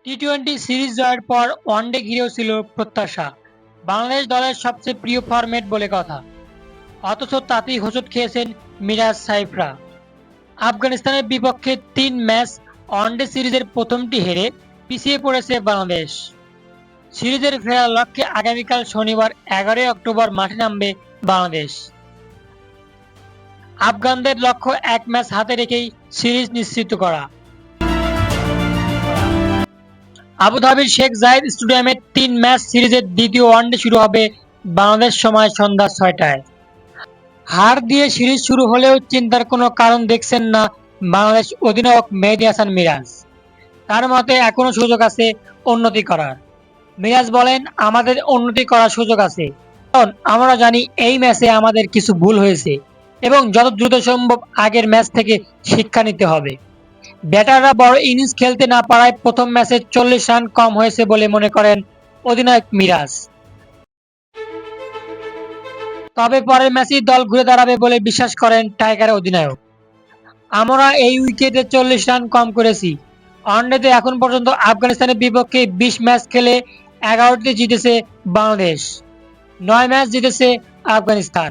T twenty series জয়ের পর one day ঘিরেও ছিল প্রত্যাশা। বাংলাদেশ দলের সবচেয়ে প্রিয় ফরম্যাট বলে কথা। অথচ তাতেই হোঁচট খেয়েছেন মিরাজ সাইফরা। আফগানিস্তানের বিপক্ষে ৩ ম্যাচ ওয়ানডে সিরিজের প্রথমটি হেরে পিছিয়ে পড়েছে বাংলাদেশ। সিরিজের ফেরার লক্ষ্যে আগামীকাল শনিবার ১১ই অক্টোবর মাঠে নামবে বাংলাদেশ। আফগানদের লক্ষ্য ১ ম্যাচ হাতে রেখেই সিরিজ নিশ্চিত করা। আবুধাবির শেখ জায়েদ স্টেডিয়ামে ৩ ম্যাচ সিরিজের দ্বিতীয় ওয়ানডে শুরু হবে বাংলাদেশ সময় সন্ধ্যা ৬টায়। হার দিয়ে সিরিজ শুরু হলেও চিন্তার কোনো কারণ দেখছেন না বাংলাদেশ অধিনায়ক মেহেদী হাসান মিরাজ। তার মতে এখনো সুযোগ আছে উন্নতি করার। মিরাজ বলেন, আমাদের উন্নতি করার সুযোগ আছে, কারণ আমরা জানি এই ম্যাচে আমাদের কিছু ভুল হয়েছে এবং যত দ্রুত সম্ভব আগের ম্যাচ থেকে শিক্ষা নিতে হবে। ব্যাটাররা বড় ইনিংস খেলতে না পারায় প্রথম ম্যাচে ৪০ রান কম হয়েছে বলে মনে করেন অধিনায়ক মিরাজ। তবে পরের ম্যাচেই দল ঘুরে দাঁড়াবে বলে বিশ্বাস করেন টাইগার অধিনায়ক। আমরা এই উইকেটে ৪০ রান কম করেছি। ওয়ানডেতে এখন পর্যন্ত আফগানিস্তানের বিপক্ষে ২০ ম্যাচ খেলে ১১টি জিতেছে বাংলাদেশ, ৯ ম্যাচ জিতেছে আফগানিস্তান।